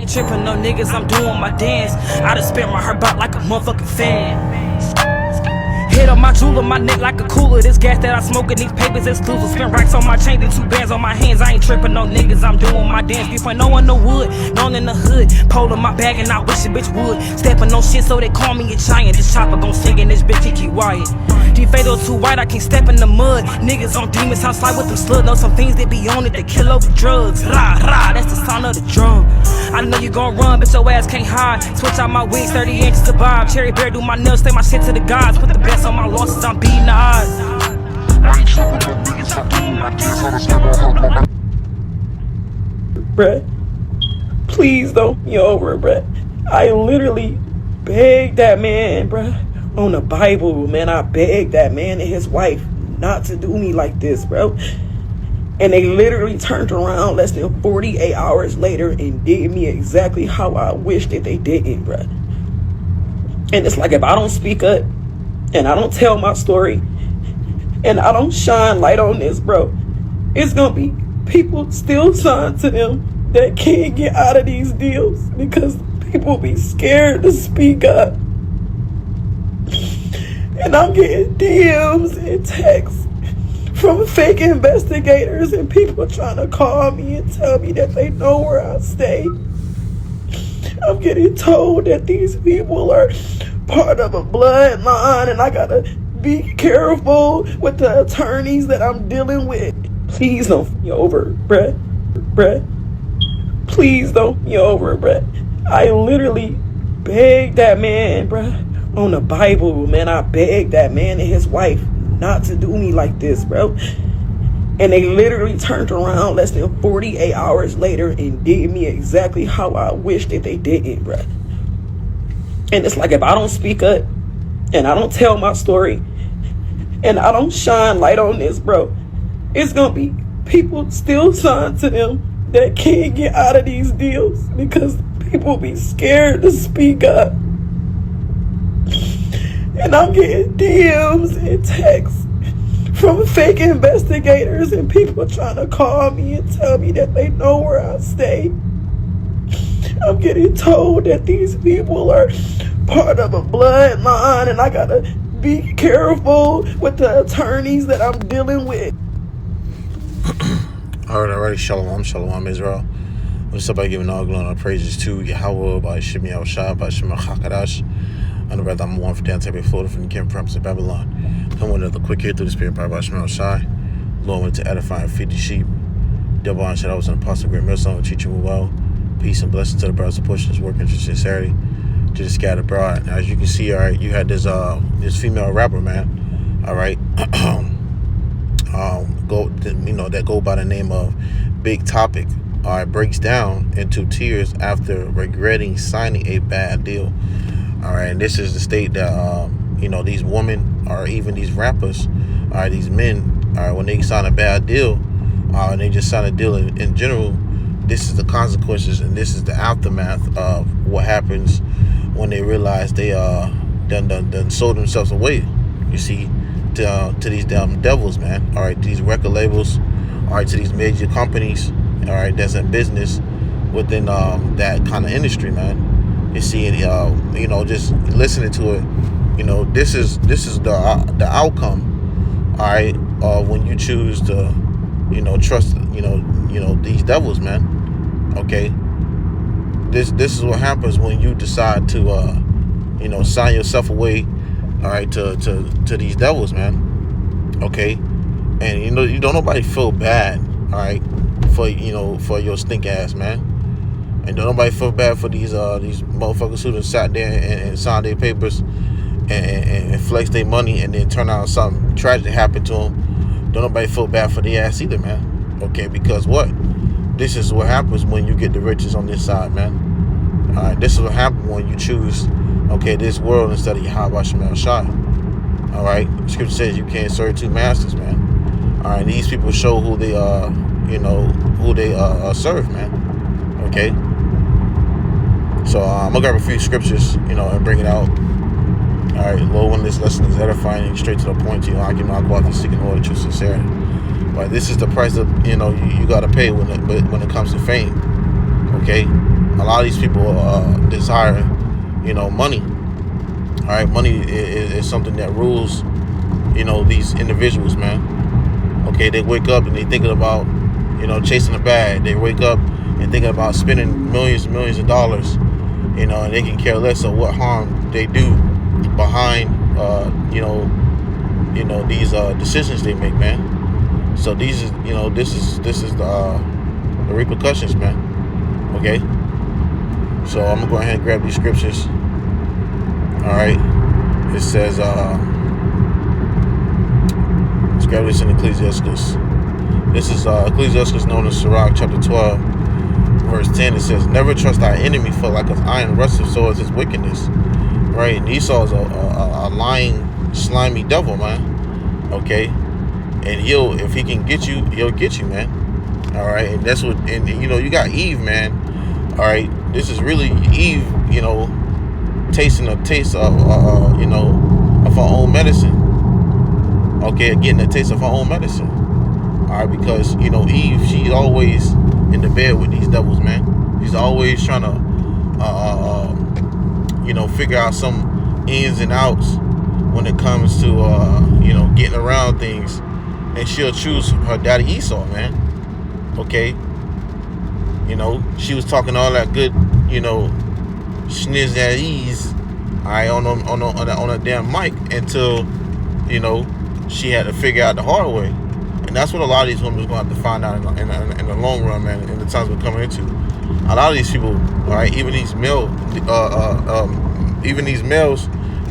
ain't tripping, no niggas, I'm doing my dance. I done spit my heart out like a motherfucking fan. Hit on my jewel on my neck like a cooler. This gas that I smoke in these papers exclusive. Spin racks on my chain and 2 bands on my hands. I ain't tripping, no niggas, I'm doing my dance. Before no one the wood, known in the hood. Pole in my bag and I wish a bitch would. Stepping on shit so they call me a giant. This chopper gon' sing in this bitch, he keep quiet. These fatal too white, I can't step in the mud. Niggas on demons, house slide with them slug. Know some things that be on it, they kill over drugs. Rah, rah, that's the sound of the drum. I know you gon' run, but your ass can't hide. Switch out my wigs, 30 inches to bob. Cherry bear, do my nails, stay my shit to the gods. Put the best on my losses, I'm beating the odds. Bruh, please don't be over it, bruh. I literally begged that man, bruh, on the Bible, man. I begged that man and his wife not to do me like this, bro. And they literally turned around less than 48 hours later and did me exactly how I wish that they didn't, bruh. And it's like, if I don't speak up and I don't tell my story and I don't shine light on this, bro, it's gonna be people still signed to them that can't get out of these deals because people be scared to speak up. And I'm getting DMs and texts from fake investigators and people trying to call me and tell me that they know where I stay. I'm getting told that these people are part of a bloodline and I gotta be careful with the attorneys that I'm dealing with. Please don't be over, bruh. Please don't be over, bruh. I literally begged that man, bruh, on the Bible, man. I begged that man and his wife not to do me like this, bro. And they literally turned around less than 48 hours later and did me exactly how I wish that they didn't, bro. And it's like, if I don't speak up and I don't tell my story and I don't shine light on this, bro, it's gonna be people still signed to them that can't get out of these deals because people be scared to speak up. And I'm getting DMs and texts from fake investigators and people trying to call me and tell me that they know where I stay. I'm getting told that these people are part of a bloodline and I gotta be careful with the attorneys that I'm dealing with. Alright, Shalom, Israel. What's up? I giving all glory and praises to YAHAWAH, BAHASHAM, BAHASHAM, QADASH. And the brother, I'm one for down Tampa, Florida, from the camp promise of Babylon. Come with another quick here through the spirit by BAHASHAM. Lord went to edify and feed the sheep. Double honor said I was an apostle, great MILLSTONE, teaching you well. Peace and blessings to the brothers, portions, work and sincerity to the scattered abroad. Now, as you can see, all right, you had this female rapper, man. All right, that go by the name of Big Topic. All right, breaks down into tears after regretting signing a bad deal. All right, and this is the state that these women or even these rappers, all right, these men, all right, when they sign a bad deal, and they just sign a deal in general, this is the consequences and this is the aftermath of what happens when they realize they done sold themselves away. You see, to these damn devils, man. All right, these record labels, all right, to these major companies, all right, that's in business within that kind of industry, man. You see, just listening to it, this is the outcome, all right, when you choose to, trust, these devils, man. Okay, this is what happens when you decide to, sign yourself away, all right, to these devils, man. Okay, and you don't nobody feel bad, all right, for your stink ass, man. And don't nobody feel bad for these motherfuckers who just sat there and signed their papers and flexed their money and then turn out something tragic happened to them. Don't nobody feel bad for their ass either, man. Okay, because what? This is what happens when you get the riches on this side, man. All right, this is what happens when you choose, okay, this world instead of YAHAWASHI. All right, the scripture says you can't serve two masters, man. All right, these people show who they who they serve, man. Okay. So I'm gonna grab a few scriptures, and bring it out. All right, Lord, when this lesson is edifying and straight to the point to you, I give my go out to seeking order, true sincerity. But this is the price that you gotta pay when it comes to fame. Okay, A lot of these people desire, money. All right, money is something that rules, these individuals, man. Okay, they wake up and they thinking about, chasing a bag. They wake up and thinking about spending millions and millions of dollars, and they can care less of what harm they do behind, these decisions they make, man. So these is, this is the repercussions, man. Okay. So I'm gonna go ahead and grab these scriptures. All right. It says, let's grab this in Ecclesiastes. This is Ecclesiastes known as Sirach, chapter 12, verse 10. It says, "Never trust thy enemy, for like of iron rusteth, so is his wickedness." Right. And Esau is a lying, slimy devil, man. Okay. And if he can get you, he'll get you, man. All right. And that's what, and you got Eve, man. All right. This is really Eve, tasting a taste of, of her own medicine. Okay, getting a taste of her own medicine. All right, because Eve, she's always in the bed with these devils, man. She's always trying to, figure out some ins and outs when it comes to, getting around things, and she'll choose her daddy Esau, man. Okay, she was talking all that good, schniz at ease, all right, on a damn mic until, she had to figure out the hard way. And that's what a lot of these women is going to have to find out in the long run, man, in the times we're coming into. A lot of these people, all right, even these males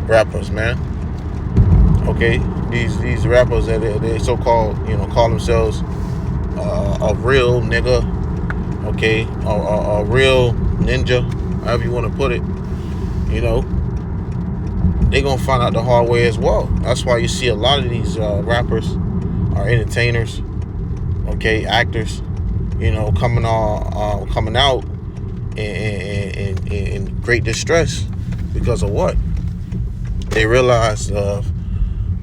rappers, man. Okay, these rappers that they so-called, call themselves a real nigga, okay, a real ninja, however you want to put it, they're going to find out the hard way as well. That's why you see a lot of these rappers are entertainers, okay, actors, coming out in great distress because of what? They realize the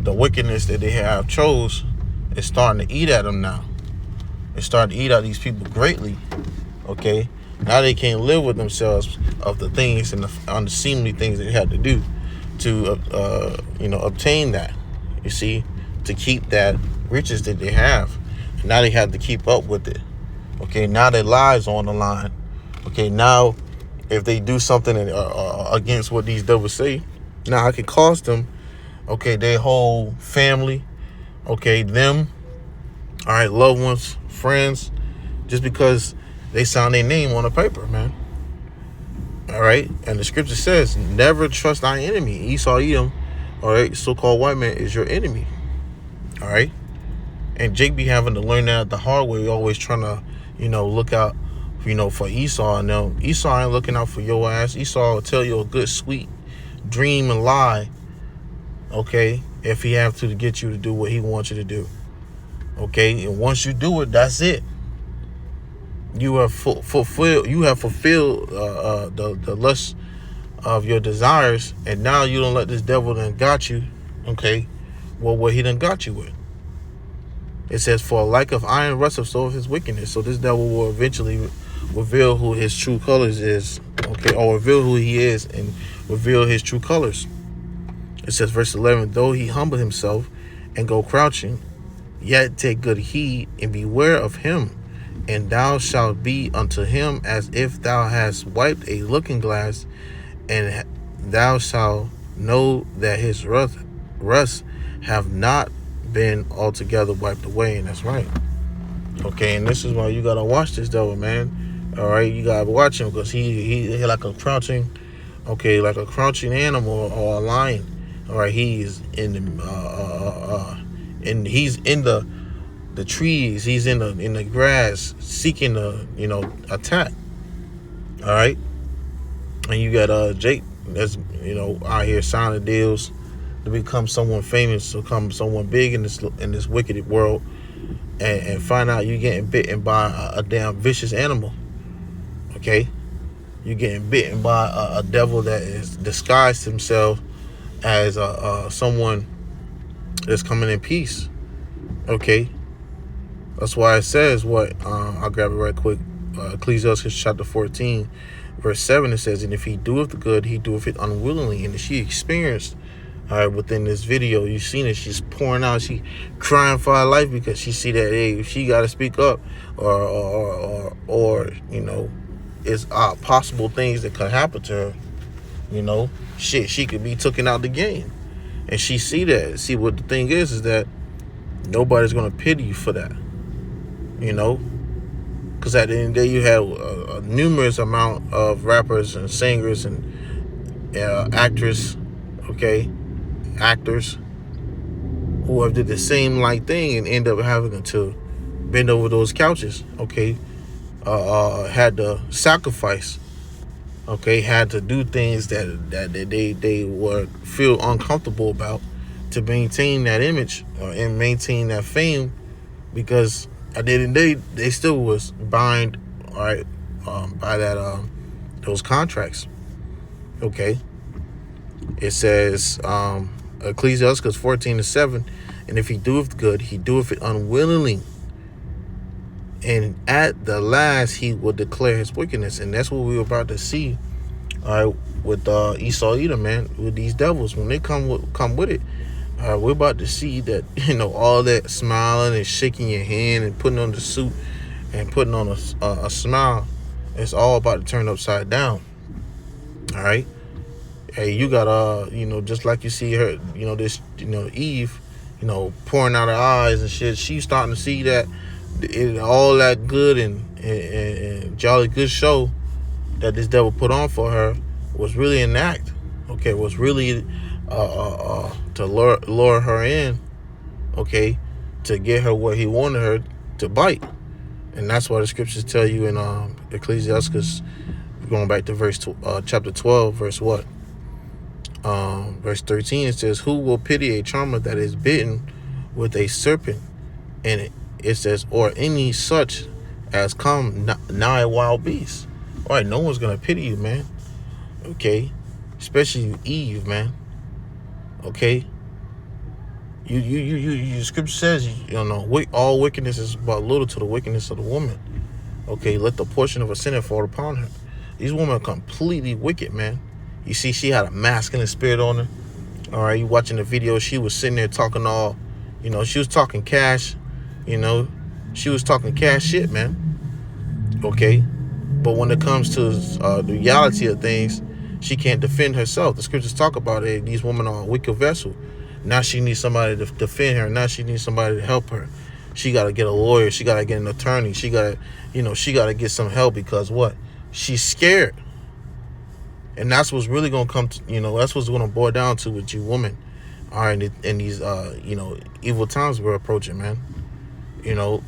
wickedness that they have chose is starting to eat at them now. It's starting to eat at these people greatly, okay? Now they can't live with themselves of the things and the unseemly things they had to do to, obtain that, you see, to keep that riches that they have. And now they have to keep up with it. Okay, now their lives on the line. Okay, now if they do something against what these devils say, now it can cost them, okay, their whole family, okay, them, all right, loved ones, friends, just because they signed their name on a paper, man. All right, and the scripture says, never trust thy enemy. Esau, Edom, all right, so-called white man is your enemy. All right, and Jake be having to learn that the hard way, always trying to, look out, for Esau. And now Esau ain't looking out for your ass. Esau will tell you a good, sweet dream and lie, okay, if he have to get you to do what he wants you to do. Okay, and once you do it, that's it. You have fulfilled. You have fulfilled the lust of your desires, and now you don't let this devil done got you. Okay, well, what he done got you with? It says, "For like of iron rusteth, so is his wickedness." So this devil will eventually reveal who his true colors is. Okay, or reveal who he is and reveal his true colors. It says, verse 11, "Though he humble himself and go crouching, yet take good heed and beware of him. And thou shalt be unto him as if thou hast wiped a looking glass, and thou shalt know that his rust have not been altogether wiped away." And that's right. Okay, and this is why you gotta watch this devil, man. All right, you gotta watch him, because he like a crouching, okay, like a crouching animal or a lion. All right, he's in the and he's in the trees, he's in the grass, seeking to attack. All right, and you got Jake that's out here signing deals to become someone famous, to become someone big in this wicked world, and find out you getting bitten by a damn vicious animal. Okay, you getting bitten by a devil that is disguised himself as someone that's coming in peace. Okay. That's why it says what, I'll grab it right quick. Ecclesiastes chapter 14, Verse 7, it says, and if he doeth the good, he doeth it unwillingly. And she experienced, all right, within this video, you've seen it. She's pouring out, she crying for her life because she see that, hey, if she got to speak up, or you know, it's possible things that could happen to her. You know, shit, she could be taken out the game. And she see that. See, what the thing is that nobody's gonna pity you for that. You know, because at the end of the day, you have a numerous amount of rappers and singers and actors, okay, actors who have did the same like thing and end up having to bend over those couches, okay, had to sacrifice, okay, had to do things that they would feel uncomfortable about to maintain that image and maintain that fame, because at the end of the day, they still was bind, all right, by that those contracts. Okay, it says Ecclesiastes 14:7, and if he doeth good, he doeth it unwillingly, and at the last he will declare his wickedness. And that's what we were about to see, all right, with Esau Edom, man, with these devils when they come with it. We're about to see that, you know, all that smiling and shaking your hand and putting on the suit and putting on a smile, it's all about to turn upside down. All right. Hey, you got you know, just like you see her, you know, this, you know, Eve, you know, pouring out her eyes and shit. She's starting to see that all that good and jolly good show that this devil put on for her was really an act. Okay, was really to lure her in, okay, to get her what he wanted her to bite. And that's why the scriptures tell you in Ecclesiastes, going back to chapter 12, verse what? Verse 13, it says, who will pity a charmer that is bitten with a serpent? And it says, or any such as come nigh wild beasts. All right, no one's gonna pity you, man. Okay, especially Eve, man. Okay, you scripture says, you know, all wickedness is but little to the wickedness of the woman. Okay, let the portion of a sinner fall upon her. These women are completely wicked, man. You see, she had a masculine spirit on her. All right, you watching the video, she was sitting there talking all, you know, she was talking cash, you know, she was talking cash shit, man. Okay, but when it comes to the reality of things, she can't defend herself. The scriptures talk about it. These women are a wicked vessel. Now she needs somebody to defend her. Now she needs somebody to help her. She got to get a lawyer. She got to get an attorney. She got to, you know, she got to get some help, because what? She's scared. And that's what's really going to come to, you know, that's what's going to boil down to with you women. All right, in these, you know, evil times we're approaching, man. You know,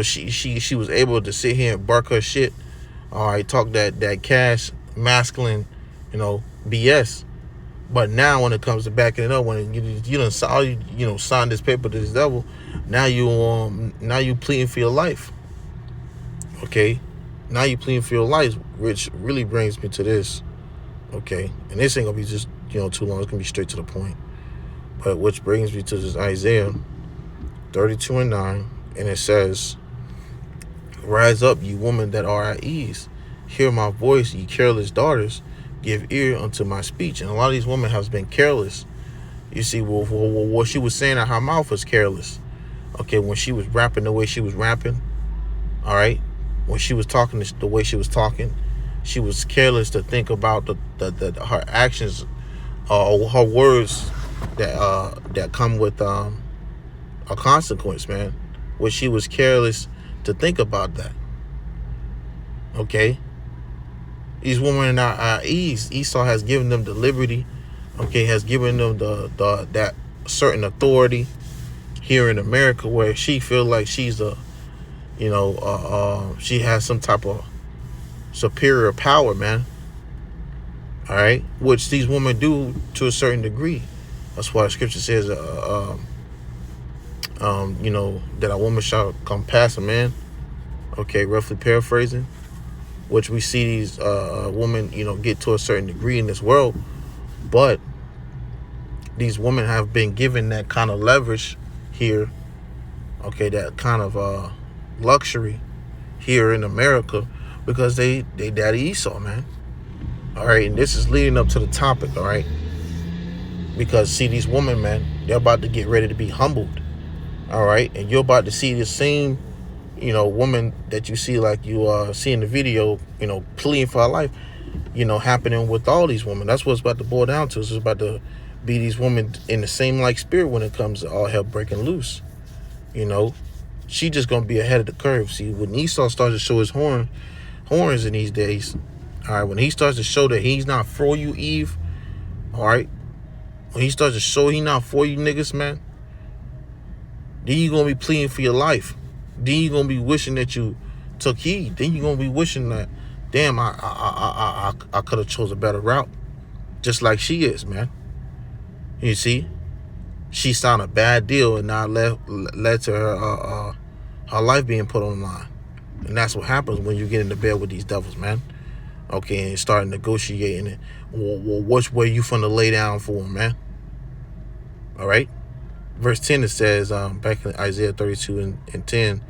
she was able to sit here and bark her shit. All right, talk that cash, masculine, you know, BS. But now when it comes to backing it up, when you done saw, you know, sign this paper to this devil, now you pleading for your life. Okay, now you pleading for your life, which really brings me to this. Okay, and this ain't gonna be just, you know, too long. It's gonna be straight to the point. But which brings me to this Isaiah 32:9, and it says, rise up, you women that are at ease. Hear my voice, ye careless daughters. Give ear unto my speech. And a lot of these women have been careless. You see, well, what she was saying out her mouth was careless. Okay, when she was rapping the way she was rapping, all right, when she was talking the way she was talking, she was careless to think about her actions or her words that come with a consequence, man. Where she was careless to think about that. Okay. These women are at ease. Esau has given them the liberty, okay, has given them that certain authority here in America, where she feel like she's a, you know, she has some type of superior power, man. All right, which these women do to a certain degree. That's why the scripture says, you know, that a woman shall come past a man. Okay, roughly paraphrasing. Which we see these women, you know, get to a certain degree in this world. But these women have been given that kind of leverage here, okay, that kind of luxury here in America, because they daddy Esau, man. All right, and this is leading up to the topic, all right? Because see, these women, man, they're about to get ready to be humbled, all right? And you're about to see the same, woman that you see, like you see in the video, pleading for her life, happening with all these women. That's what it's about to boil down to. It's about to be these women in the same like spirit when it comes to all hell breaking loose. She just gonna be ahead of the curve. See, when Esau starts to show his horns in these days, all right, when he starts to show that he's not for you, Eve, all right, when he starts to show he not for you niggas, man, then you gonna be pleading for your life. Then you gonna be wishing that you took heed. Then you gonna be wishing that, damn, I could have chose a better route, just like she is, man. You see, she signed a bad deal and now led to her life being put on the line. And that's what happens when you get into bed with these devils, man. Okay, and start negotiating it. Well, which way you finna lay down for them, man? All right. Verse 10, it says, back in Isaiah 32 and 10,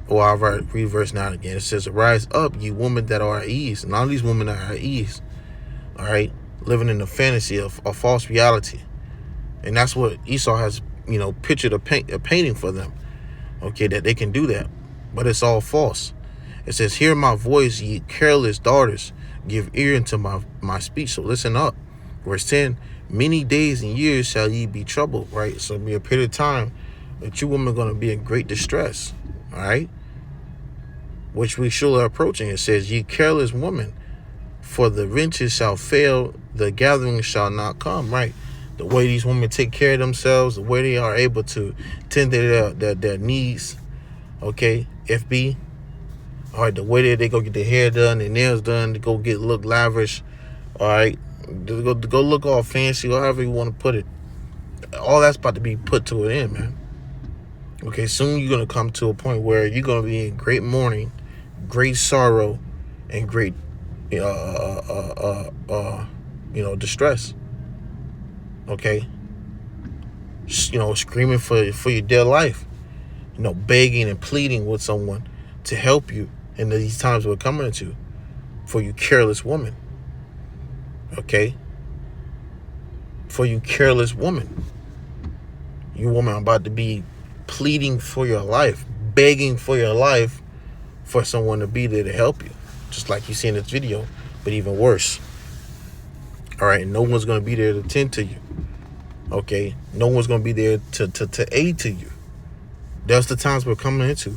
I'll read verse 9 again. It says, arise up, ye women that are at ease. And all these women are at ease. All right. Living in the fantasy of a false reality. And that's what Esau has, pictured a painting for them. Okay, that they can do that. But it's all false. It says, hear my voice, ye careless daughters. Give ear unto my speech. So listen up. Verse 10, many days and years shall ye be troubled, right? So it'll be a period of time that you women are going to be in great distress, all right? Which we surely are approaching. It says, ye careless woman, for the wrenches shall fail, the gathering shall not come, right? The way these women take care of themselves, the way they are able to tend to their needs, okay, FB, all right, the way that they go get their hair done, their nails done, to go look lavish, all right, to go look all fancy, or however you want to put it. All that's about to be put to an end, man. Okay, soon you're going to come to a point where you're going to be in great mourning, great sorrow, and great, distress. Okay, screaming for your dear life, begging and pleading with someone to help you in these times we're coming into, for you careless woman. Okay, for you careless woman, you woman about to be pleading for your life, begging for your life, for someone to be there to help you, just like you see in this video, but even worse. All right, no one's going to be there to tend to you. Okay, no one's going to be there to aid to you. That's the times we're coming into.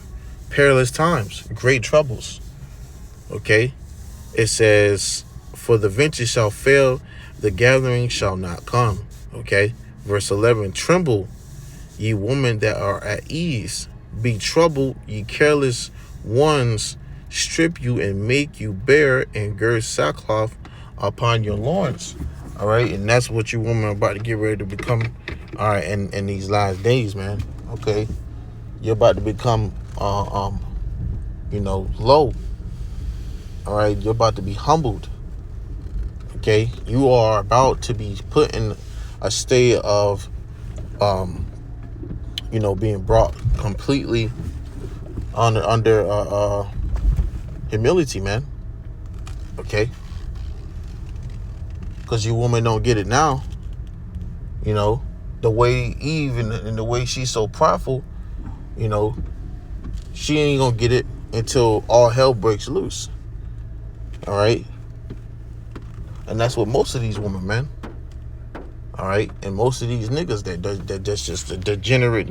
Perilous times, great troubles. Okay, it says, for the venture shall fail, the gathering shall not come. Okay, verse 11, tremble, ye women that are at ease. Be troubled, ye careless ones. Strip you and make you bare, and gird sackcloth upon your loins. All right, and that's what you women are about to get ready to become. All right, in these last days, man. Okay, you're about to become low. All right, you're about to be humbled. Okay, you are about to be put in a state of being brought completely under humility, man. Okay, because you women don't get it now. The way Eve and the way she's so prideful, she ain't gonna get it until all hell breaks loose. All right, and that's what most of these women, man. All right, and most of these niggas that's just the degenerate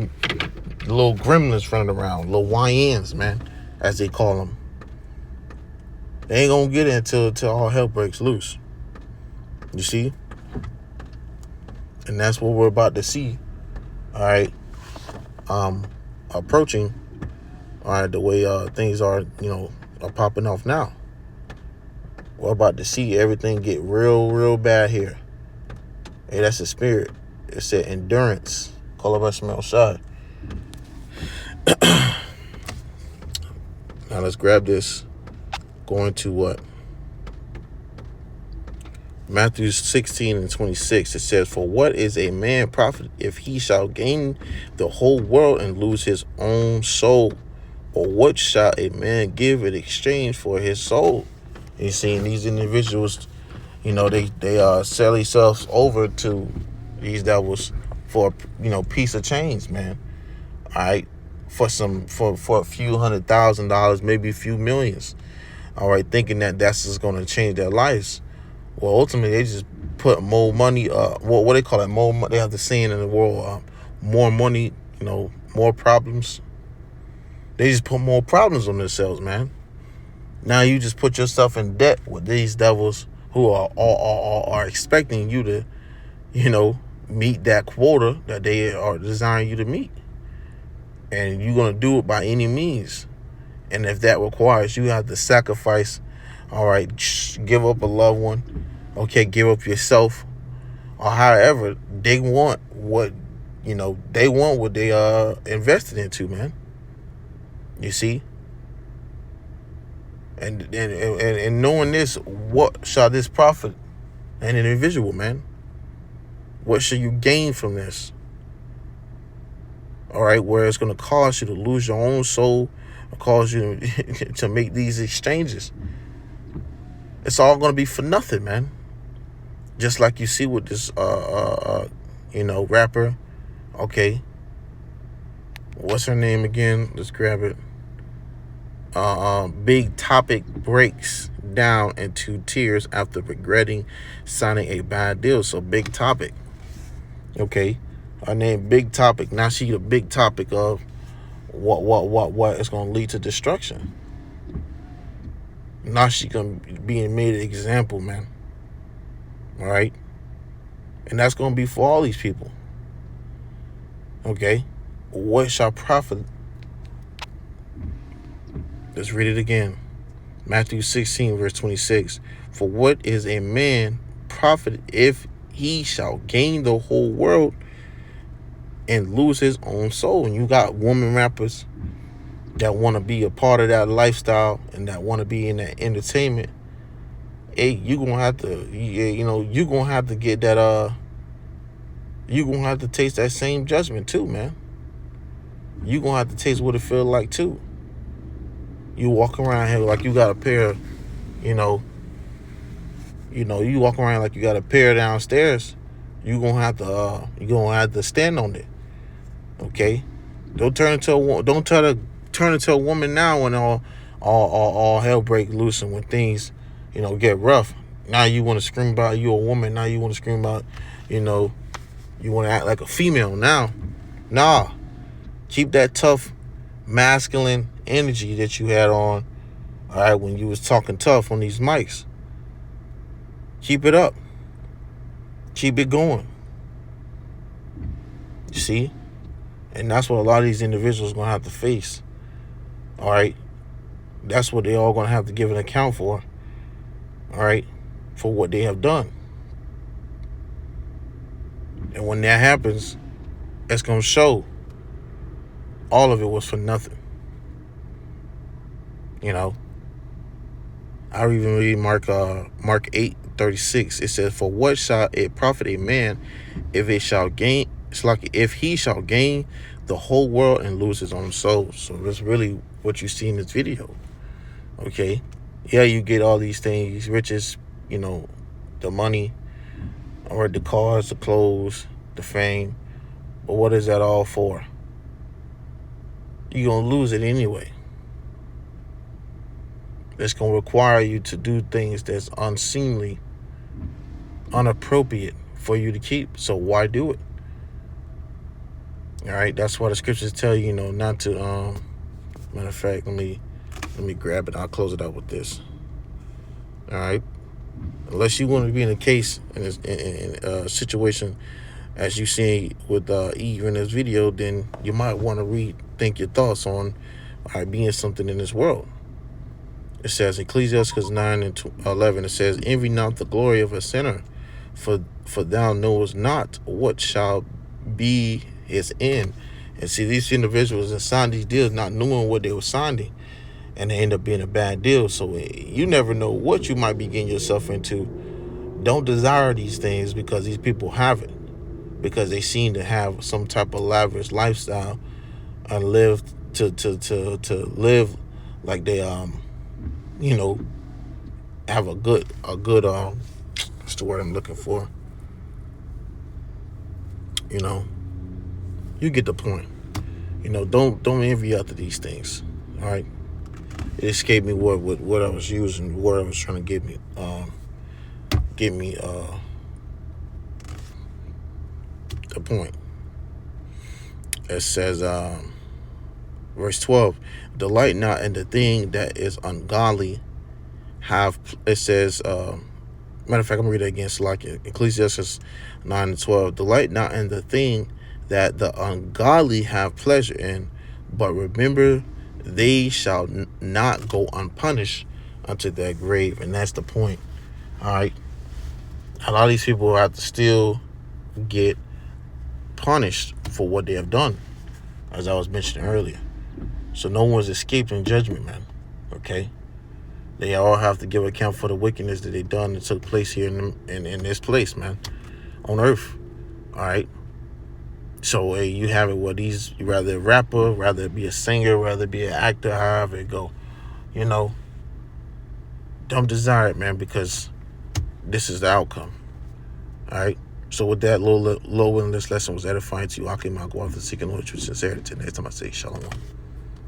little gremlins running around, little YNs, man, as they call them. They ain't gonna get it until all hell breaks loose. You see? And that's what we're about to see. All right. Approaching. All right, the way things are popping off now. We're about to see everything get real bad here. Hey, that's the spirit. It said endurance. Call of MILLSTONE. Now let's grab this. Going to what? Matthew 16:26. It says, for what is a man profit if he shall gain the whole world and lose his own soul? Or what shall a man give in exchange for his soul? You see, these individuals, they sell themselves over to these devils for a piece of change, man. All right, for a few $100,000, maybe a few millions. All right, thinking that that's just going to change their lives. Well, ultimately, they just put more money. What they call it? More. They have the saying in the world: more money, more problems. They just put more problems on themselves, man. Now you just put yourself in debt with these devils who are expecting you to, meet that quota that they are desiring you to meet, and you're gonna do it by any means. And if that requires you have to sacrifice, all right, give up a loved one, okay, give up yourself, or however they want what they invested into, man. You see, and knowing this, what shall this profit an individual, man? What shall you gain from this? All right, where it's going to cause you to lose your own soul, or cause you to make these exchanges. It's all going to be for nothing, man. Just like you see with this, rapper. Okay, what's her name again? Let's grab it. Big Topic breaks down into tears after regretting signing a bad deal. So Big Topic, okay, her name Big Topic. Now she the big topic of what is going to lead to destruction. Now she gonna being made an example, man. All right, and that's going to be for all these people. Okay, what shall profit? Let's read it again. Matthew 16, verse 26. For what is a man profit if he shall gain the whole world and lose his own soul? And you got woman rappers that want to be a part of that lifestyle and that want to be in that entertainment. Hey, you're going to have to, you're going to have to get that, you're going to have to taste that same judgment too, man. You're going to have to taste what it feels like too. You walk around here like you got a pair, you walk around like you got a pair downstairs. You're gonna have to stand on it. Okay, don't try to turn into a woman now when all hell break loose and when things, get rough. Now you want to scream about you a woman. Now you want to scream about, you want to act like a female now. Nah, keep that tough, masculine energy that you had on, all right, when you was talking tough on these mics. Keep it up. Keep it going. You see? And that's what a lot of these individuals are going to have to face. All right? That's what they all going to have to give an account for. All right? For what they have done. And when that happens, it's going to show all of it was for nothing. I even read Mark 8:36. It says, for what shall it profit a man if he shall gain the whole world and lose his own soul? So that's really what you see in this video. Okay. Yeah, you get all these things, riches, the money, or the cars, the clothes, the fame. But what is that all for? You're going to lose it anyway. It's going to require you to do things that's unseemly, inappropriate for you to keep. So why do it? All right, that's why the scriptures tell you, not to. Matter of fact, let me grab it. I'll close it out with this. All right, unless you want to be in a case in a situation as you see with Eve in this video, then you might want to rethink your thoughts on being something in this world. It says, Ecclesiastes 9:11, it says, envy not the glory of a sinner, for thou knowest not what shall be his end. And see, these individuals that signed these deals not knowing what they were signing, and they end up being a bad deal. So you never know what you might be getting yourself into. Don't desire these things because these people have it, because they seem to have some type of lavish lifestyle and live to live like they you know, have a good what's the word I'm looking for? You know, you get the point. You know, don't envy after these things. All right, it escaped me what I was using, what I was trying to get me the point. It says verse 12, delight not in the thing that is ungodly. It says matter of fact, I'm gonna read it again. So like Ecclesiastes 9:12, delight not in the thing that the ungodly have pleasure in, but remember they shall not go unpunished unto their grave. And that's the point. All right, a lot of these people have to still get punished for what they have done, as I was mentioning earlier. So no one's escaping judgment, man. Okay, they all have to give account for the wickedness that they done that took place here in this place, man, on earth. All right. So hey, you have it. What you rather a rapper, rather be a singer, rather be an actor, however it go. You know, don't desire it, man, because this is the outcome. All right. So with that, low willingness lesson was edifying to you. I'll keep my go off the seeking Lord with sincerity. Next time I say shalom.